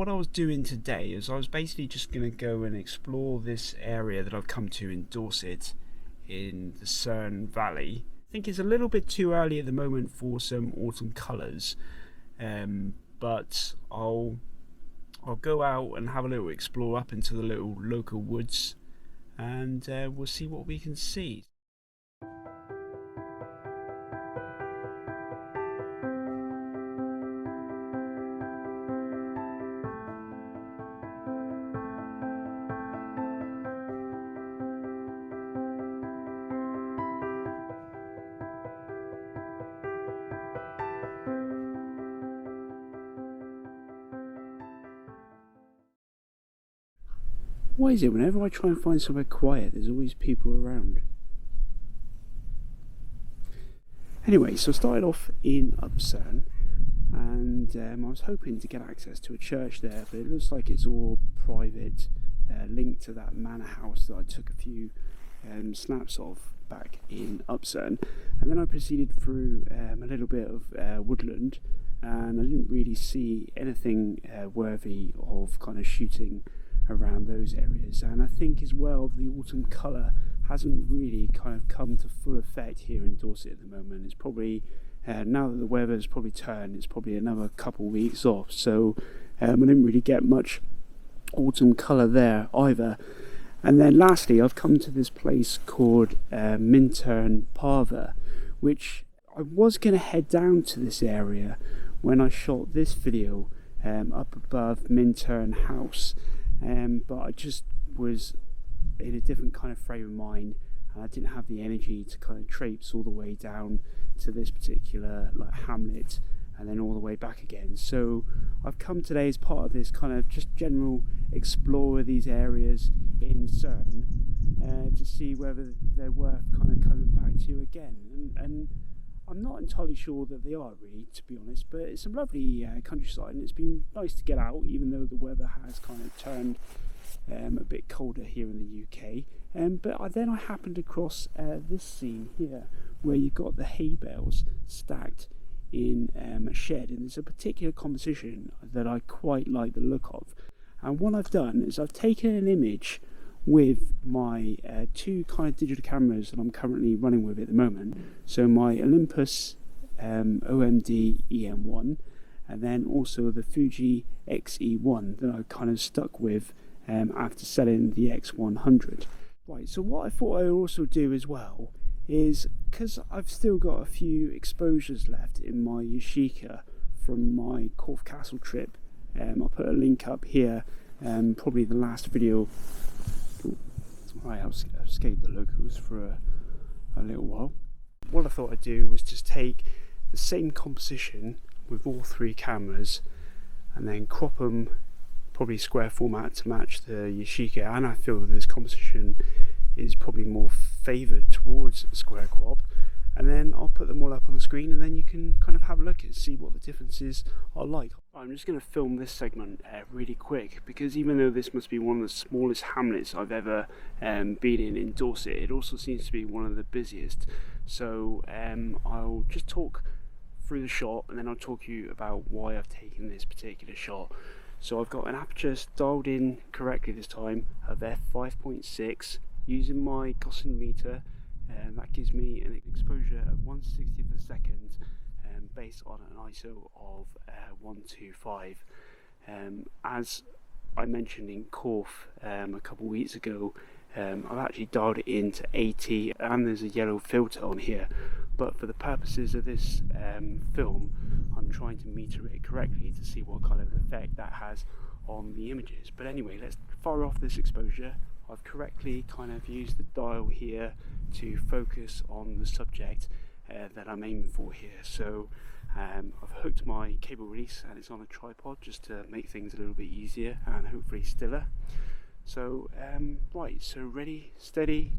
what I was doing today is I was basically just going to go and explore this area that I've come to in Dorset in the Cerne Valley. I think it's a little bit too early at the moment for some autumn colours, but I'll go out and have a little explore up into the little local woods, and we'll see what we can see. Why is it whenever I try and find somewhere quiet, there's always people around? Anyway, so I started off in Cerne, and I was hoping to get access to a church there, but it looks like it's all private, linked to that manor house that I took a few snaps of back in Cerne. And then I proceeded through a little bit of woodland, and I didn't really see anything worthy of kind of shooting around those areas. And I think as well the autumn colour hasn't really kind of come to full effect here in Dorset at the moment. It's probably now that the weather's probably turned, it's probably another couple of weeks off, so I didn't really get much autumn colour there either. And then lastly, I've come to this place called Minturn Parva, which I was going to head down to this area when I shot this video up above Minturn House. But I just was in a different kind of frame of mind, and I didn't have the energy to kind of traipse all the way down to this particular hamlet and then all the way back again. So I've come today as part of this kind of just general explore these areas in Cerne to see whether they're worth kind of coming back to again. And I'm not entirely sure that they are, really, to be honest, but it's some lovely countryside, and it's been nice to get out, even though the weather has kind of turned a bit colder here in the UK. But then I happened across this scene here, where you've got the hay bales stacked in a shed, and there's a particular composition that I quite like the look of. And what I've done is I've taken an image with my two kind of digital cameras that I'm currently running with at the moment. So my Olympus OMD EM1, and then also the Fuji XE1 that I kind of stuck with after selling the X100. Right, so what I thought I would also do as well is, because I've still got a few exposures left in my Yashica from my Corfe Castle trip, I'll put a link up here, probably the last video. Right, I've escaped the locals for a little while. What I thought I'd do was just take the same composition with all three cameras and then crop them probably square format to match the Yashica, and I feel this composition is probably more favoured towards square crop, and then I'll put them all up on the screen, and then you can kind of have a look and see what the differences are like. I'm just going to film this segment really quick, because even though this must be one of the smallest hamlets I've ever been in Dorset, it also seems to be one of the busiest. So I'll just talk through the shot, and then I'll talk to you about why I've taken this particular shot. So I've got an aperture dialed in correctly this time of f5.6 using my Gaussian meter, and that gives me an exposure of 1/60th of a second based on an ISO of 125. As I mentioned in Corfe a couple of weeks ago, I've actually dialed it into 80, and there's a yellow filter on here, but for the purposes of this film I'm trying to meter it correctly to see what kind of effect that has on the images. But anyway, let's fire off this exposure. I've correctly kind of used the dial here to focus on the subject that I'm aiming for here. So I've hooked my cable release, and it's on a tripod just to make things a little bit easier and hopefully stiller. So right, so ready, steady.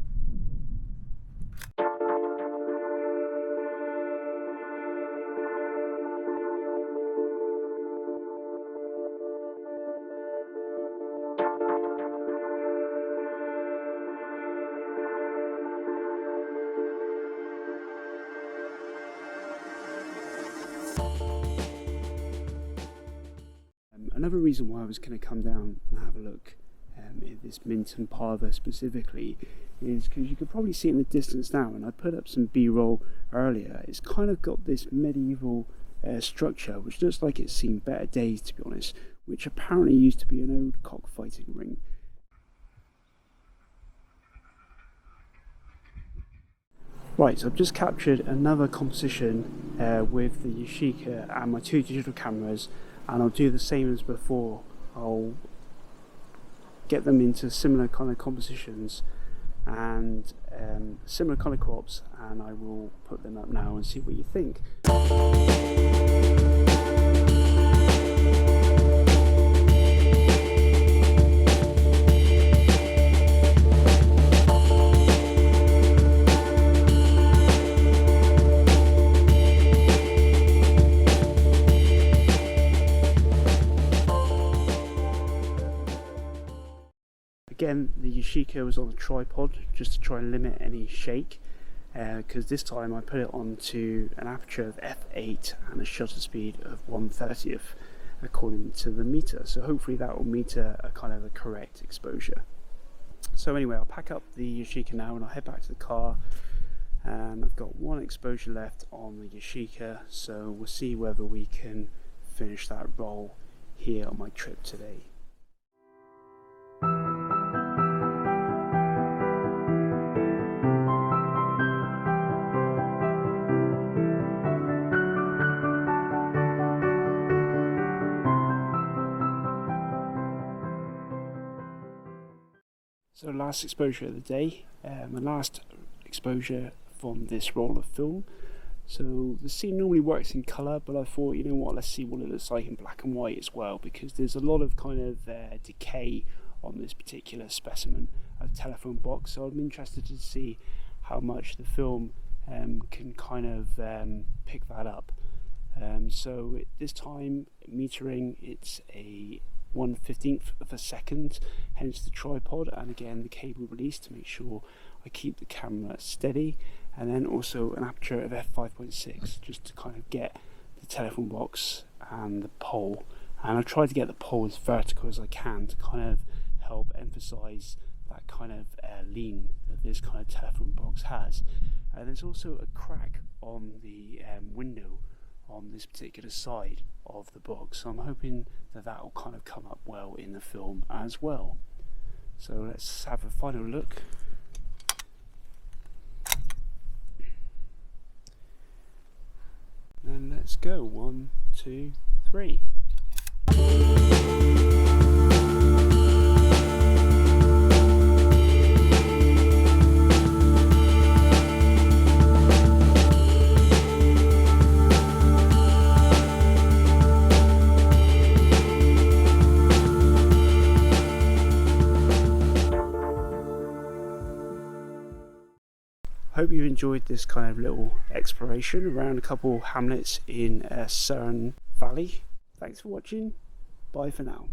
Another another reason why I was going to come down and have a look at this Minton Parva specifically is because you could probably see it in the distance now, and I put up some B-roll earlier. It's kind of got this medieval structure which looks like it's seen better days, to be honest, which apparently used to be an old cockfighting ring. Right, so I've just captured another composition with the Yashica and my 2 digital cameras, and I'll do the same as before. I'll get them into similar kind of compositions and similar kind of crops, and I will put them up now and see what you think. Again, the Yashica was on a tripod just to try and limit any shake, because this time I put it onto an aperture of f8 and a shutter speed of 1/30th according to the meter, so hopefully that will meter a kind of a correct exposure. So anyway, I'll pack up the Yashica now and I'll head back to the car, and I've got 1 exposure left on the Yashica, so we'll see whether we can finish that roll here on my trip today. So last exposure of the day, my last exposure from this roll of film. So the scene normally works in colour, but I thought, you know what, let's see what it looks like in black and white as well, because there's a lot of kind of decay on this particular specimen of telephone box, so I'm interested to see how much the film can kind of pick that up. So this time metering, it's a 1/15th of a second, hence the tripod, and again the cable release to make sure I keep the camera steady, and then also an aperture of f5.6 just to kind of get the telephone box and the pole, and I try to get the pole as vertical as I can to kind of help emphasize that kind of lean that this kind of telephone box has. There's also a crack on the window on this particular side of the box, so I'm hoping that that will kind of come up well in the film as well. So let's have a final look. And let's go, 1, 2, 3. Hope you enjoyed this kind of little exploration around a couple hamlets in Cerne Valley. Thanks for watching. Bye for now.